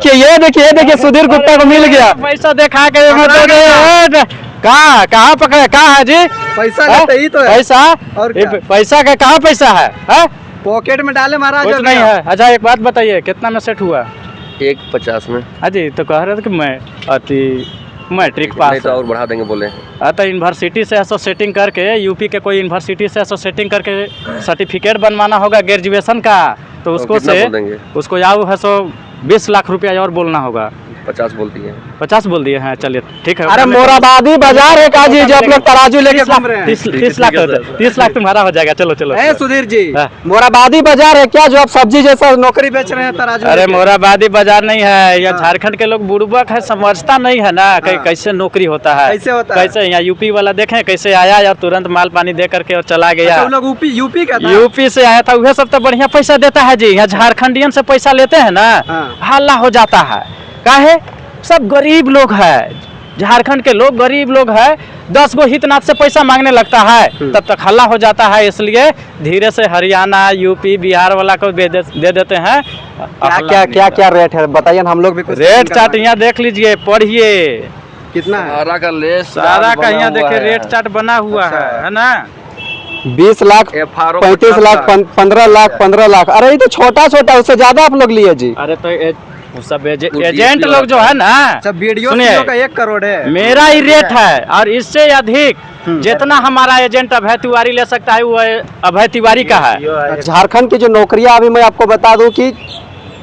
ये देखिए सुधीर गुप्ता को मिल गया पैसा दिखा के। कहाँ पकड़े, कहाँ है जी पैसा लेते ही तो है। पैसा और पैसा का कहाँ पैसा है? पॉकेट में डाले महाराज। कुछ नहीं है। अच्छा एक बात बताइए, कितना में सेट हुआ? 150 में। अजी तो कह रहे थे कि मैं अति मैट्रिक पास तो और बढ़ा देंगे बोले। तो यूनिवर्सिटी से ऐसा सेटिंग करके, यूपी के कोई यूनिवर्सिटी से ऐसा सेटिंग करके सर्टिफिकेट बनवाना होगा ग्रेजुएशन का, तो उसको से उसको याव है सो 20 लाख रुपया और बोलना होगा। 50 बोलती है। 50 बोल दिए हैं, चलिए ठीक है। अरे मोराबादी बाजार है काजी, जो आप लोग तराजू लेके घूम रहे हैं। 30 लाख तुम्हारा हो जाएगा। चलो चलो। सुधीर जी, मोराबादी बाजार है क्या जो आप सब्जी जैसा नौकरी बेच रहे हैं तराजू? अरे मोराबादी बाजार नहीं है, यह झारखंड के लोग बुड़बक है, समझता नहीं है ना कैसे नौकरी होता है, कैसे होता है। कैसे यहाँ यूपी वाला देखें कैसे आया और तुरंत माल पानी दे करके और चला गया। यूपी से आया था, वह सब तो बढ़िया पैसा देता है जी। यहाँ झारखंडियन से पैसा लेते हैं ना, हल्ला हो जाता है। काहे? सब गरीब लोग है, झारखंड के लोग गरीब लोग है। 10 गो हितनाथ से पैसा मांगने लगता है, तब तक हल्ला हो जाता है। इसलिए धीरे से हरियाणा, यूपी, बिहार वाला को दे देते हैं। क्या रेट है बताइए, हम लोग भी कुछ रेट चार्ट यहाँ देख लीजिए, पढ़िए कितना है। सारा का यहाँ देखिए रेट चार्ट बना हुआ है ना। 20 लाख, 35 लाख, 15 लाख, 15 लाख। अरे ये तो छोटा छोटा, उससे ज्यादा आप लोग लिए जी। अरे तो सब एजेंट लोग जो है ना, सुनिए का 1 करोड़ है, मेरा ही रेट है और इससे अधिक जितना हमारा एजेंट अभय तिवारी ले सकता है वो अभय तिवारी का है। झारखंड की जो नौकरियां अभी मैं आपको बता दूं कि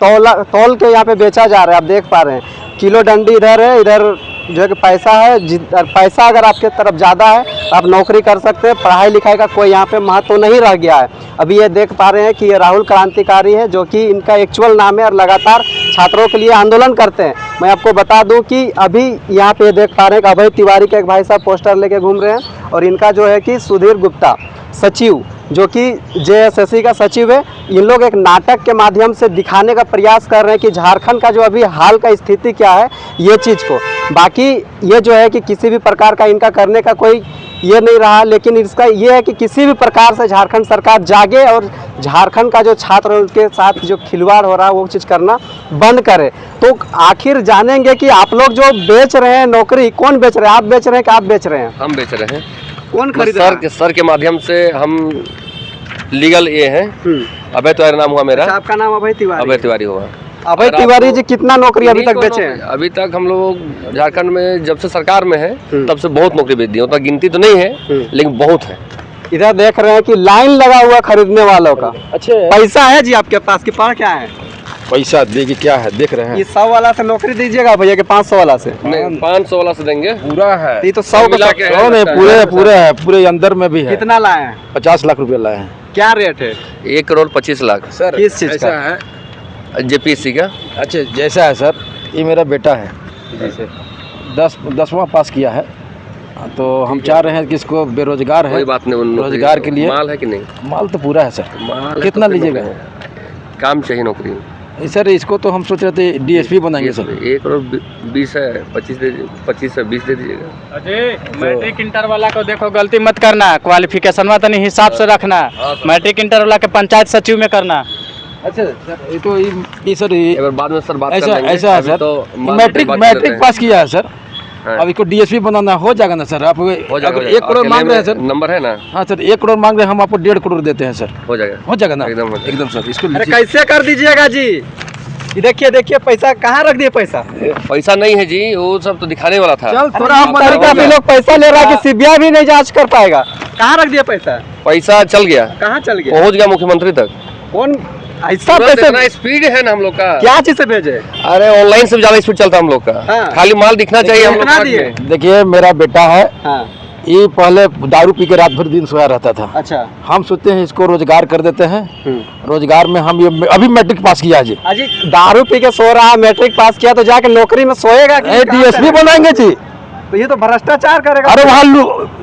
तौल के यहाँ पे बेचा जा रहा है। आप देख पा रहे हैं किलो डंडी इधर है, इधर जो है कि पैसा है। पैसा अगर आपके तरफ ज़्यादा है आप नौकरी कर सकते हैं। पढ़ाई लिखाई का कोई यहाँ पे महत्व नहीं रह गया है। अभी ये देख पा रहे हैं कि ये राहुल क्रांतिकारी है, जो कि इनका एक्चुअल नाम है और लगातार छात्रों के लिए आंदोलन करते हैं। मैं आपको बता दूं कि अभी यहाँ पे देख पा रहे हैं कि अभय तिवारी के एक भाई साहब पोस्टर लेके घूम रहे हैं, और इनका जो है कि सुधीर गुप्ता सचिव, जो कि JSSC का सचिव है, इन लोग एक नाटक के माध्यम से दिखाने का प्रयास कर रहे हैं कि झारखंड का जो अभी हाल का स्थिति क्या है, ये चीज़ को। बाकी ये जो है कि किसी भी प्रकार का इनका करने का कोई ये नहीं रहा, लेकिन इसका ये है कि किसी भी प्रकार से झारखंड सरकार जागे और झारखंड का जो छात्र उनके साथ जो खिलवाड़ हो रहा है वो चीज़ करना बंद करे। तो आखिर जानेंगे कि आप लोग जो बेच रहे हैं नौकरी, कौन बेच रहे हैं? आप बेच रहे हैं कि आप बेच रहे हैं? हम बेच रहे हैं। कौन खरीद? सर के माध्यम से हम लीगल ये हैं। अभय तिवारी नाम हुआ मेरा। आपका नाम अभय तिवारी हुआ। अभय तिवारी जी कितना नौकरी अभी तक बेचे हैं? अभी तक हम लोग झारखंड में जब से सरकार में है तब से बहुत नौकरी बेच दी। उतना गिनती तो नहीं है लेकिन बहुत है। इधर देख रहे हैं कि लाइन लगा हुआ खरीदने वालों का। अच्छा, पैसा है जी आपके पास कि पास क्या है? पैसा देगी क्या है, देख रहे हैं। ये 100 वाला से नौकरी दीजिएगा भैया कि 500 वाला से? नहीं, 500 वाला से देंगे। पूरा है ये तो 100 मिला के है। पूरे है, पूरे अंदर में भी है। कितना लाए हैं? 50 लाख रुपया लाए हैं। क्या रेट है? 1 करोड़ 25 लाख। सर किस चीज का है? JPSC का। अच्छा, जैसा है सर, ये मेरा बेटा है, 10वां पास किया है। तो हम चाह रहे हैं कि इसको बेरोजगार है, कोई बात नहीं, रोजगार के लिए माल है कि नहीं? माल तो पूरा है सर। कितना लीजिएगा? काम चाहिए नौकरी सर। इसको तो हम सोच रहे थे DSP बनाएंगे सर। 1 करोड़ 20 है, 25 से 20 दे दीजिएगा। अजय मैट्रिक इंटर वाला को देखो गलती मत करना, क्वालिफिकेशन में तो नहीं हिसाब से रखना। मैट्रिक इंटर वाला के पंचायत सचिव में करना। अच्छा सर, ये तो ये सर एक बार बाद में सर बात कर लेंगे। ऐसा है सर, तो मैट्रिक पास किया है सर। अब इसको DSP बनाना हो जाएगा ना सर? आप अगर 1 करोड़ मांग रहे हैं सर, नंबर है ना? हाँ सर, 1 करोड़ मांग रहे हैं, हम आपको 1.5 करोड़ देते हैं सर। हो जाएगा ना? एकदम सर। इसको कैसे कर दीजिएगा जी? देखिए पैसा कहाँ रख दिए? पैसा नहीं है जी, वो सब तो दिखाने वाला था। चल थोड़ा हम लोग पैसा ले रहा है कि CBI भी नहीं जांच कर पाएगा। कहाँ रख दिया पैसा? चल गया। कहाँ चल गया? पहुँच गया मुख्यमंत्री तक। कौन ऐसा पैसा? स्पीड है ना हम लोग का। क्या चीज से भेजे? अरे ऑनलाइन से ज्यादा स्पीड चलता है हम लोग का। खाली माल दिखना चाहिए हम लोग। देखिए मेरा बेटा है, ये पहले दारू पी के रात भर दिन सोया रहता था। अच्छा, हम सोचते हैं इसको रोजगार कर देते हैं। रोजगार में हम ये अभी मैट्रिक पास किया जी। दारू पी के सो रहा, मैट्रिक पास किया तो जाके नौकरी में सोएगा? DSP बनाएंगे जी। तो ये तो भ्रष्टाचार करेगा। अरे वहाँ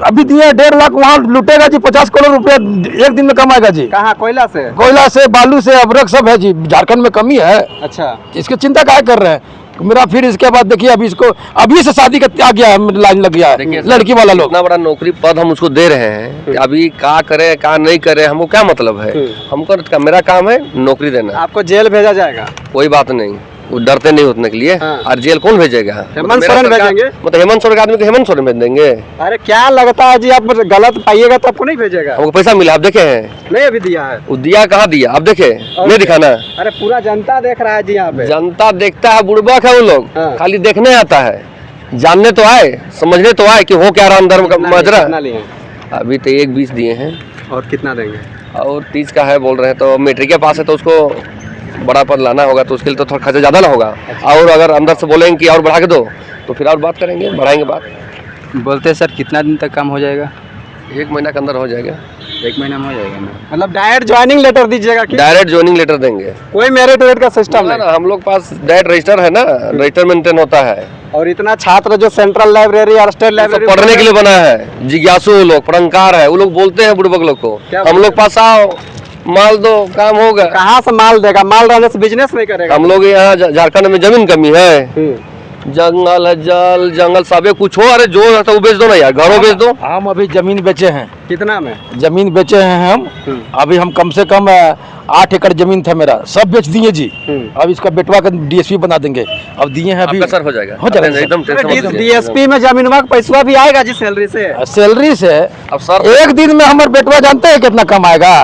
अभी दिए 1.5 लाख, वहाँ लुटेगा जी 50 करोड़ रुपया एक दिन में कमाएगा जी। कहाँ? कोयला से, बालू से, अबरक सब है जी। झारखंड में कमी है। अच्छा, इसकी चिंता क्या कर रहे हैं? मेरा फिर इसके बाद देखिए अभी इसको अभी से शादी का आ गया है, लाइन लग गया है लड़की वाला लोग। इतना बड़ा नौकरी पद हम उसको दे रहे हैं, अभी क्या करे क्या नहीं करे हमको क्या मतलब है? हमको मेरा काम है नौकरी देना। आपको जेल भेजा जाएगा? कोई बात नहीं, वो डरते नहीं उतने के लिए। और जेल कौन भेजेगा? हेमंत सोरेन भेजेंगे। मतलब हेमंत सोरेन के आदमी को हेमंत सोरेन भेज देंगे? अरे क्या लगता है जी, आप गलत पाइएगा तो आपको नहीं भेजेगा? हमको पैसा मिला, आप देखे हैं? नहीं अभी दिया है। वो दिया कहाँ दिया? आप देखे नहीं दिखाना? अरे पूरा जनता देख रहा है जी यहाँ पे। जनता देखता है, बुड़बक है वो लोग, खाली देखने आता है, जानने तो आए, समझने तो आए कि हो क्या राम धर्म का मजरा। अभी तो 1-20 दिए हैं। और कितना देंगे? और 30 का है बोल रहे हैं। तो मैट्रिक के पास है तो उसको बड़ा पद लाना होगा, तो उसके लिए तो थोड़ा खर्चा ज़्यादा ना होगा। और अगर अंदर से बोलेंगे कि और बढ़ा के दो तो फिर और बात करेंगे, बढ़ाएंगे बात। बोलते हैं सर कितना दिन तक काम हो जाएगा? 1 महीना के अंदर हो जाएगा। 1 महीना में हो जाएगा ना? मतलब डायरेक्ट ज्वाइनिंग लेटर दीजिएगा? डायरेक्ट ज्वाइनिंग लेटर देंगे, कोई मेरिट वेरिट का सिस्टम ना? नहीं। हम लोग पास डायरेक्ट रजिस्टर है ना, रजिस्टर मेंटेन होता है। और इतना छात्र जो सेंट्रल लाइब्रेरी और स्टेट लाइब्रेरी पढ़ने के लिए बना है, जिज्ञासु लोग, पढ़नकार है, वो लोग बोलते हैं बुड़बक लोग को, हम लोग पास आओ, माल दो, काम होगा। कहाँ से माल देगा? माल रहने से बिजनेस नहीं करेगा। हम लोग यहाँ झारखंड में जमीन कमी है, जंगल है, जल जंगल सबे कुछ हो। अरे जो रहता वो बेच दो ना यार, घरों बेच दो। हम अभी जमीन बेचे हैं। कितना में? जमीन बेचे हैं हम अभी, हम कम से कम 8 एकड़ जमीन था मेरा, सब बेच दिए जी। अब इसका बेटवा का डीएसपी बना देंगे, अब दिए हैं अभी। सर हो जाएगा, हो जाएगा एकदम डीएसपी में जमीन का पैसा भी आएगा जी सैलरी से? सैलरी से। अब सर एक दिन में हमारा बेटवा जानते हैं कितना कमाएगा?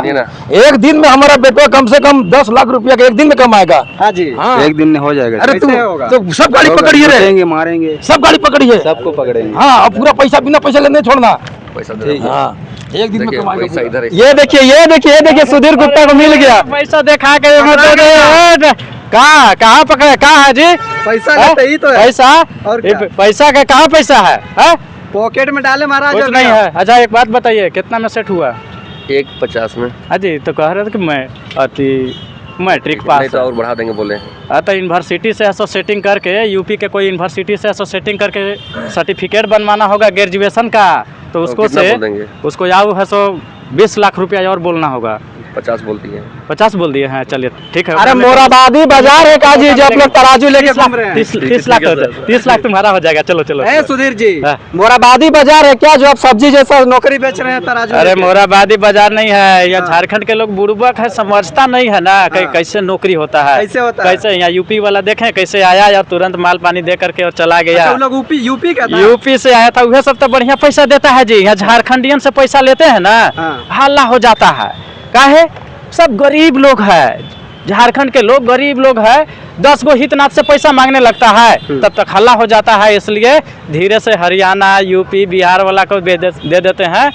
एक दिन में हमारा बेटवा कम से कम 10 लाख रुपया का एक दिन में कमाएगा। हाँ जी, हाँ। 1 दिन में हो जाएगा। अरे तो सब गाड़ी पकड़िए रे, मारेंगे, सब गाड़ी पकड़िए, सबको पकड़ेंगे। हाँ, अब पूरा पैसा बिना पैसा लेने छोड़ना। पैसा हाँ, एक दिन में कमाएगा। पैसा इधर ये देखिए सुधीर गुप्ता को मिल गया पैसा देखा के कहाँ पकड़े? कहाँ है जी पैसा? लेते ही तो है पैसा। और क्या? पैसा का कहाँ पैसा है? पॉकेट में डाले महाराज। कुछ नहीं है। अच्छा एक बात बताइए, कितना में सेट हुआ? 1.50 में। अजी तो कह रहे थे कि मैं अति मैट्रिक पास तो और बढ़ा देंगे बोले। तो यूनिवर्सिटी से ऐसा सेटिंग करके, यूपी के कोई यूनिवर्सिटी से ऐसा सेटिंग करके सर्टिफिकेट बनवाना होगा ग्रेजुएशन का, तो उसको से उसको याव है सो 20 लाख रुपया और बोलना होगा। 50 बोलती है। 50 बोल दिए हैं, चलिए ठीक है। अरे मोराबादी बाजार है काजी, जो आप लोग तराजू लेके घूम रहे हैं। 30 लाख 30 लाख तुम्हारा हो जाएगा। चलो चलो। सुधीर जी, मोराबादी बाजार है क्या, जो आप सब्जी जैसा नौकरी बेच रहे हैं तराजू? अरे मोराबादी बाजार नहीं है, यह झारखंड के लोग बुड़बक है, समझता नहीं है ना कैसे नौकरी होता है, कैसे होता है। कैसे यहाँ यूपी वाला देखें कैसे आया और तुरंत माल पानी दे करके और चला गया। यूपी का था? यूपी से आया था, वह सब तो बढ़िया पैसा देता है जी। यहाँ झारखंडियन से पैसा लेते हैं ना, हल्ला हो जाता है। काहे? सब गरीब लोग है, झारखंड के लोग गरीब लोग है, 10 गो हितनाथ से पैसा मांगने लगता है, तब तक हल्ला हो जाता है। इसलिए धीरे से हरियाणा, यूपी, बिहार वाला को दे देते हैं।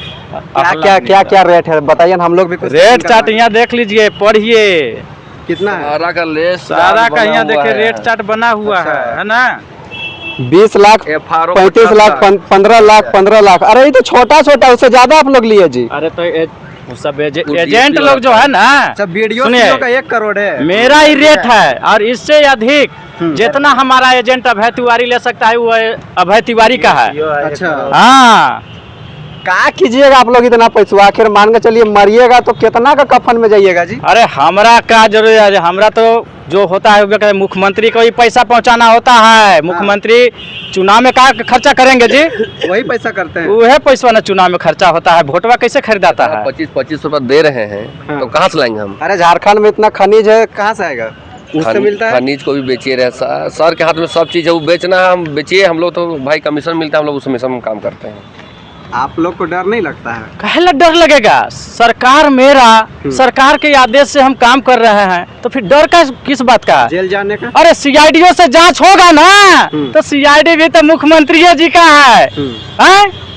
क्या रेट है बताइए ना, हम लोग भी कुछ रेट चार्ट यहाँ देख लीजिए, पढ़िए कितना है? सारा का लेस सारा का यहाँ देखिए रेट चार्ट बना हुआ है ना। 20 लाख, 35 लाख, 15 लाख, 15 लाख। अरे ये तो छोटा छोटा, उससे ज्यादा आप लोग लिए जी। अरे तो सब एजेंट लोग जो है ना, सुनिए का 1 करोड़ है, मेरा ही रेट है और इससे अधिक जितना हमारा एजेंट अभय तिवारी ले सकता है वो अभय तिवारी का है। अच्छा हाँ, क्या कीजिएगा आप लोग इतना पैसा? आखिर मान के चलिए मरिएगा तो कितना का कफन में जाइएगा जी? अरे हमरा क्या जरूरी है? हमरा तो जो होता है मुख्यमंत्री को ही पैसा पहुंचाना होता है। मुख्यमंत्री चुनाव में क्या खर्चा करेंगे जी? वही पैसा करते हैं, वह पैसा ना चुनाव में खर्चा होता है। वोटवा कैसे खरीदाता है? 25 रुपए दे रहे हैं, तो कहाँ से लाएंगे हम? अरे झारखंड में इतना खनिज है, कहाँ से आएगा? उससे मिलता है। खनिज को भी बेचिए रहे, सर के हाथ में सब चीज है, वो बेचना है, हम बेचिए। हम लोग तो भाई कमीशन मिलता है, हम लोग उस कमीशन में काम करते हैं। आप लोग को डर नहीं लगता है? कहला डर लगेगा? सरकार मेरा, सरकार के आदेश से हम काम कर रहे हैं, तो फिर डर का किस बात का? जेल जाने का? अरे सीआईडी से जांच होगा ना, तो सीआईडी भी तो मुख्यमंत्री जी का है,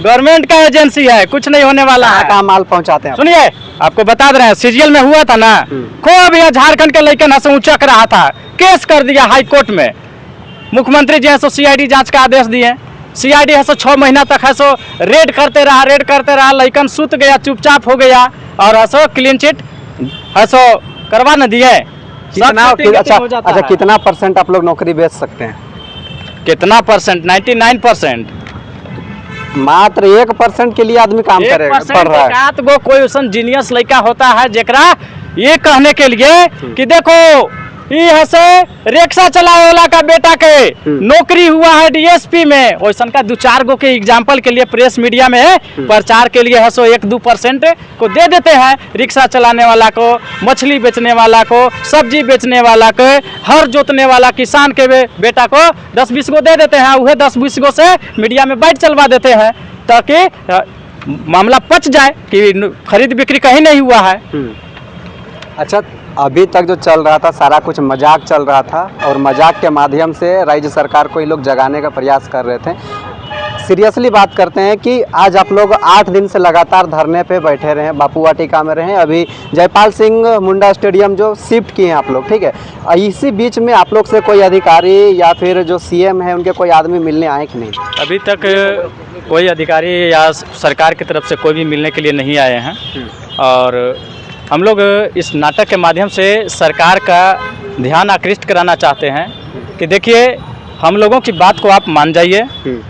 गवर्नमेंट का एजेंसी है, कुछ नहीं होने वाला है। कहाँ माल पहुँचाते हैं? सुनिए आपको बता रहे हैं, सीजीएल में हुआ था ना, खूब यहाँ झारखंड के लड़कन से उचक रहा था, केस कर दिया हाई कोर्ट में। मुख्यमंत्री जी है सो सीआईडी जांच का आदेश दिए, सीआईडी है सो 6 महीना तक है सो रेड करते रहा, लड़कन सुत गया, चुपचाप हो गया, और है सो क्लीन चिट है सो करवा न दिए। अच्छा कितना % आप लोग नौकरी बेच सकते हैं? कितना %? 99%। मात्र 1% के लिए आदमी काम करेगा, पढ़ रहा है। वो कोई उसन जीनियस लड़का होता है जेकरा ये कहने के लिए कि देखो यहाँ से रिक्शा चलाए वाला का बेटा के नौकरी हुआ है डीएसपी में, वैसन का 2-4 गो के एग्जाम्पल के लिए प्रेस मीडिया में प्रचार के लिए है सो 1-2% को दे देते हैं। रिक्शा चलाने वाला को, मछली बेचने वाला को, सब्जी बेचने वाला को, हर जोतने वाला किसान के बेटा को 10-20 गो दे देते हैं। वह 10-20 गो से मीडिया में बाइट चलवा देते हैं ताकि मामला पच जाए कि खरीद बिक्री कहीं नहीं हुआ है। अच्छा, अभी तक जो चल रहा था सारा कुछ मजाक चल रहा था और मजाक के माध्यम से राज्य सरकार को ये लोग जगाने का प्रयास कर रहे थे। सीरियसली बात करते हैं कि आज आप लोग 8 दिन से लगातार धरने पे बैठे रहे हैं, बापू वाटिका में रहे, अभी जयपाल सिंह मुंडा स्टेडियम जो शिफ्ट किए हैं आप लोग, ठीक है। इसी बीच में आप लोग से कोई अधिकारी या फिर जो सीएम है उनके कोई आदमी मिलने आए कि नहीं? अभी तक कोई अधिकारी या सरकार की तरफ से कोई भी मिलने के लिए नहीं आए हैं और हम लोग इस नाटक के माध्यम से सरकार का ध्यान आकृष्ट कराना चाहते हैं कि देखिए, हम लोगों की बात को आप मान जाइए।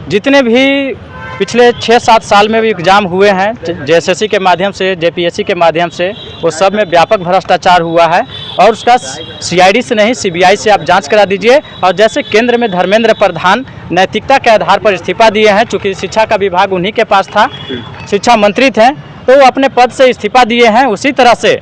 जितने भी पिछले 6-7 साल में भी एग्ज़ाम हुए हैं जेएसएससी के माध्यम से, जेपीएससी के माध्यम से, वो सब में व्यापक भ्रष्टाचार हुआ है और उसका सीआईडी से नहीं सीबीआई से आप जांच करा दीजिए। और जैसे केंद्र में धर्मेंद्र प्रधान नैतिकता के आधार पर इस्तीफा दिए हैं, चूँकि शिक्षा का विभाग उन्हीं के पास था, शिक्षा मंत्री थे, तो वो अपने पद से इस्तीफा दिए हैं। उसी तरह से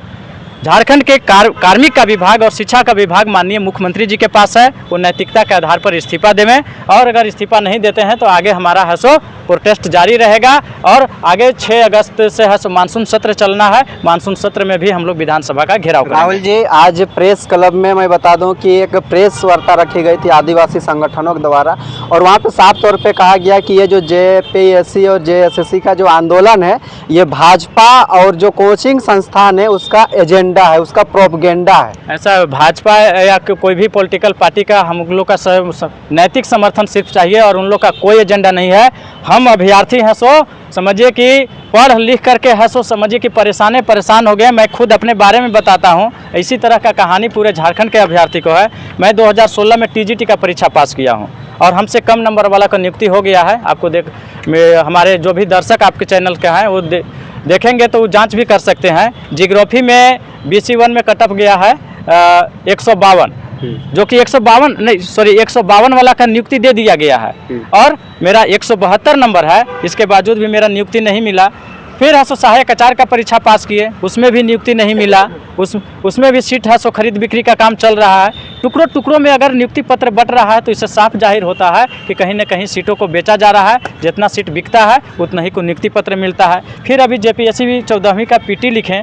झारखंड के कार्मिक का विभाग और शिक्षा का विभाग माननीय मुख्यमंत्री जी के पास है, वो नैतिकता के आधार पर इस्तीफा देवें और अगर इस्तीफा नहीं देते हैं तो आगे हमारा है सो प्रोटेस्ट जारी रहेगा। और आगे 6 अगस्त से है सो मानसून सत्र चलना है, मानसून सत्र में भी हम लोग विधानसभा का घेराव करेंगे। राहुल जी, आज प्रेस क्लब में मैं बता दूं कि एक प्रेस वार्ता रखी गई थी आदिवासी संगठनों के द्वारा और वहाँ पे साफ तौर पे कहा गया कि ये जो जेपीएससी और जेएसएससी का जो आंदोलन है ये भाजपा और जो कोचिंग संस्थान है उसका एजेंडा है, उसका प्रोपगेंडा है। ऐसा भाजपा या कोई भी पॉलिटिकल पार्टी का हम लोग का नैतिक समर्थन सिर्फ चाहिए और उन लोग का कोई एजेंडा नहीं है। हम अभ्यर्थी हैं सो समझिए कि पढ़ लिख करके है सो समझिए कि परेशान हो गए। मैं खुद अपने बारे में बताता हूँ, इसी तरह का कहानी पूरे झारखंड के अभ्यर्थी को है। मैं 2016 में टीजीटी का परीक्षा पास किया हूँ और हमसे कम नंबर वाला का नियुक्ति हो गया है। आपको हमारे जो भी दर्शक आपके चैनल के हैं वो देखेंगे तो वो जांच भी कर सकते हैं। जियोग्राफी में BC1 में कटअप गया है 152, जो कि 152 वाला का नियुक्ति दे दिया गया है और मेरा 172 नंबर है, इसके बावजूद भी मेरा नियुक्ति नहीं मिला। फिर है सो सहायक आचार्य का परीक्षा पास किए, उसमें भी नियुक्ति नहीं मिला। उसमें भी सीट है सो खरीद बिक्री का काम चल रहा है। टुकड़ों में अगर नियुक्ति पत्र बट रहा है तो इससे साफ जाहिर होता है कि कहीं न कहीं सीटों को बेचा जा रहा है। जितना सीट बिकता है उतना ही को नियुक्ति पत्र मिलता है। फिर अभी जेपीएससी भी 14वीं का पीटी लिखें,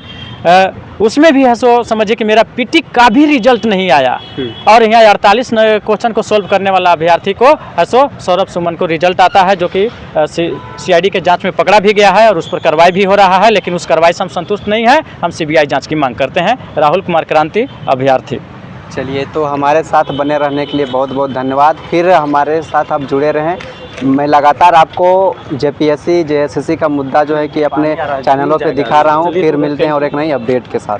उसमें भी है सो समझिए कि मेरा पीटी का भी रिजल्ट नहीं आया और यहाँ 48 क्वेश्चन को सोल्व करने वाला अभ्यर्थी को है सो सौरभ सुमन को रिजल्ट आता है, जो कि सीआईडी के जांच में पकड़ा भी गया है और उस पर कार्रवाई भी हो रहा है। लेकिन उस कार्रवाई से हम संतुष्ट नहीं है, हम सीबीआई जांच की मांग करते हैं। राहुल कुमार क्रांति, अभ्यर्थी। चलिए, तो हमारे साथ बने रहने के लिए बहुत बहुत धन्यवाद। फिर हमारे साथ आप जुड़े रहें। मैं लगातार आपको जेपीएससी जेएसएससी का मुद्दा जो है कि अपने चैनलों पे दिखा रहा हूँ। फिर मिलते हैं और एक नई अपडेट के साथ।